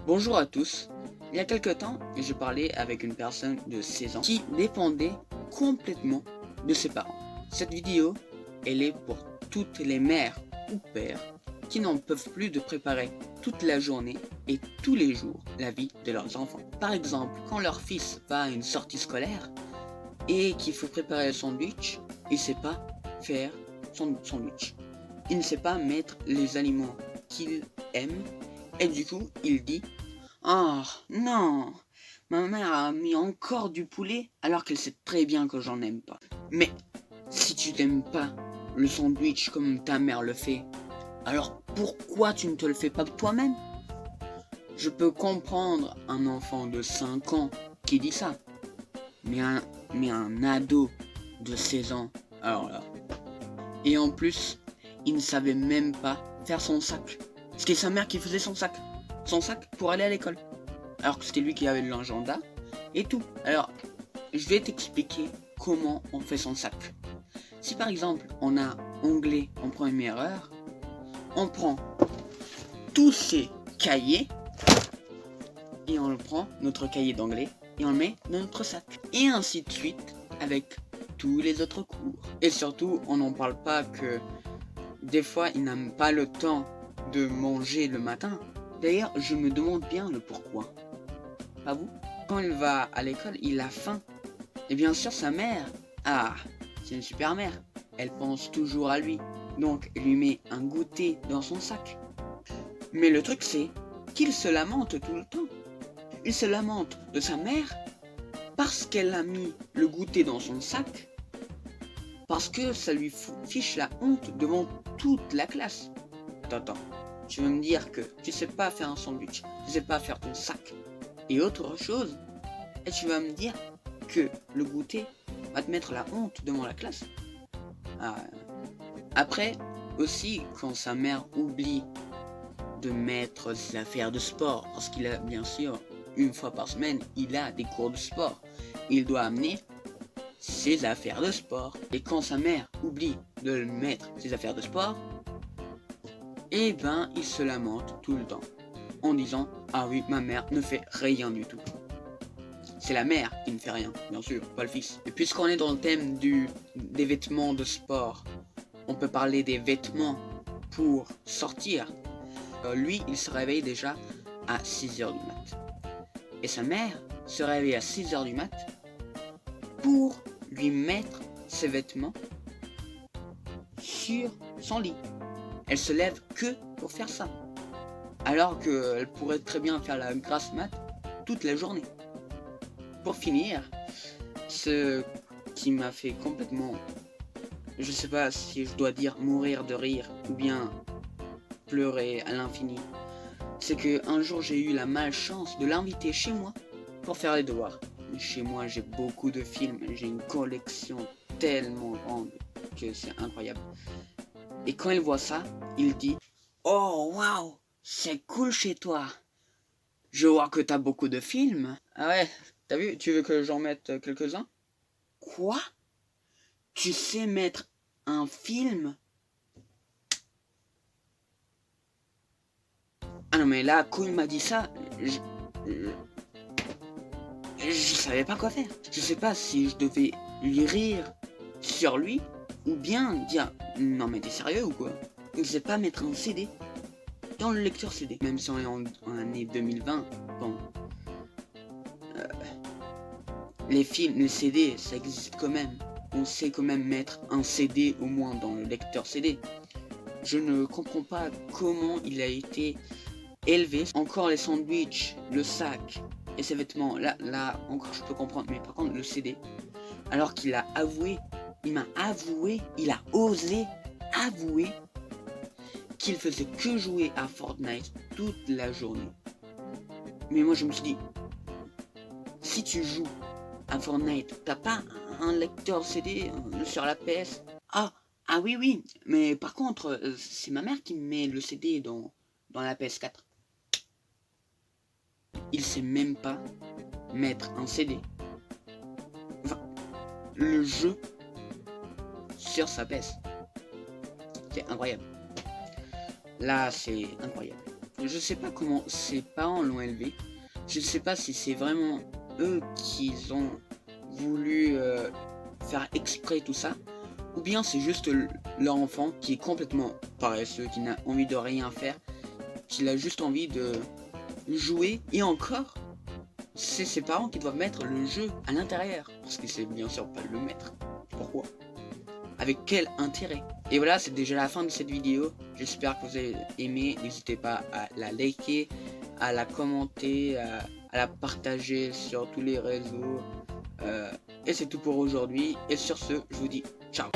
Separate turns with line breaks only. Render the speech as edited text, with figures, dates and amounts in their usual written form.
Bonjour à tous. Il y a quelque temps, je parlais avec une personne de 16 ans qui dépendait complètement de ses parents. Cette vidéo, elle est pour toutes les mères ou pères qui n'en peuvent plus de préparer toute la journée et tous les jours la vie de leurs enfants. Par exemple, quand leur fils va à une sortie scolaire et qu'il faut préparer le sandwich, il ne sait pas faire son sandwich. Il ne sait pas mettre les aliments qu'il aime et du coup, il dit: oh non, ma mère a mis encore du poulet alors qu'elle sait très bien que j'en aime pas. Mais si tu n'aimes pas le sandwich comme ta mère le fait, alors pourquoi tu ne te le fais pas toi-même? Je peux comprendre un enfant de 5 ans qui dit ça, mais un ado de 16 ans, alors là. Et en plus, il ne savait même pas faire son sac. C'était sa mère qui faisait son sac pour aller à l'école. Alors que c'était lui qui avait l'agenda et tout. Alors, je vais t'expliquer comment on fait son sac. Si par exemple, on a anglais en première heure, on prend tous ces cahiers et on prend notre cahier d'anglais et on le met dans notre sac. Et ainsi de suite avec tous les autres cours. Et surtout, on n'en parle pas que des fois, il n'a pas le temps de manger le matin. D'ailleurs, je me demande bien le pourquoi. Pas vous? Quand il va à l'école, il a faim. Et bien sûr, sa mère, c'est une super mère. Elle pense toujours à lui. Donc, elle lui met un goûter dans son sac. Mais le truc, c'est qu'il se lamente tout le temps. Il se lamente de sa mère parce qu'elle a mis le goûter dans son sac. Parce que ça lui fiche la honte devant toute la classe. Attends, tu veux me dire que tu sais pas faire un sandwich, tu sais pas faire ton sac et autre chose, et tu vas me dire que le goûter va te mettre la honte devant la classe? Après, aussi, quand sa mère oublie de mettre ses affaires de sport, parce qu'il a bien sûr, une fois par semaine, il a des cours de sport, il doit amener ses affaires de sport. Et quand sa mère oublie de mettre ses affaires de sport, eh ben, il se lamente tout le temps en disant: ah oui, ma mère ne fait rien du tout. C'est la mère qui ne fait rien, bien sûr, pas le fils. Et puisqu'on est dans le thème des vêtements de sport, on peut parler des vêtements pour sortir. Lui, il se réveille déjà à 6h du mat. Et sa mère se réveille à 6h du mat pour lui mettre ses vêtements sur son lit. Elle se lève que pour faire ça. Alors qu'elle pourrait très bien faire la grasse mat toute la journée. Pour finir, ce qui m'a fait complètement, je sais pas si je dois dire mourir de rire ou bien pleurer à l'infini, c'est que un jour j'ai eu la malchance de l'inviter chez moi pour faire les devoirs. Chez moi j'ai beaucoup de films, j'ai une collection tellement grande que c'est incroyable. Et quand il voit ça, il dit: oh waouh, c'est cool chez toi. Je vois que t'as beaucoup de films. Ah ouais, t'as vu, tu veux que j'en mette quelques-uns? Quoi? Tu sais mettre un film? Ah non mais là, quand il m'a dit ça, je savais pas quoi faire. Je sais pas si je devais lui rire sur lui ou bien dire: non mais t'es sérieux ou quoi? Il sait pas mettre un CD dans le lecteur CD. Même si on est en année 2020, bon, les films, les CD, ça existe quand même. On sait quand même mettre un CD au moins dans le lecteur CD. Je ne comprends pas comment il a été élevé. Encore les sandwichs, le sac et ses vêtements, là encore je peux comprendre. Mais par contre le CD, alors qu'il a avoué, il a osé avouer qu'il faisait que jouer à Fortnite toute la journée. Mais moi je me suis dit, si tu joues à Fortnite, t'as pas un lecteur CD sur la PS? Ah oui, mais par contre, c'est ma mère qui met le CD dans la PS4. Il sait même pas mettre un CD. Enfin, le jeu sur sa PS. C'est incroyable. Là, c'est incroyable. je sais pas comment ses parents l'ont élevé. Je ne sais pas si c'est vraiment eux qui ont voulu faire exprès tout ça, ou bien c'est juste leur enfant qui est complètement paresseux, qui n'a envie de rien faire, qui a juste envie de jouer, et encore, c'est ses parents qui doivent mettre le jeu à l'intérieur, parce que c'est bien sûr pas le maître. Pourquoi? Avec quel intérêt? Et voilà, c'est déjà la fin de cette vidéo. J'espère que vous avez aimé. N'hésitez pas à la liker, à la commenter, à la partager sur tous les réseaux. Et c'est tout pour aujourd'hui. Et sur ce, je vous dis ciao.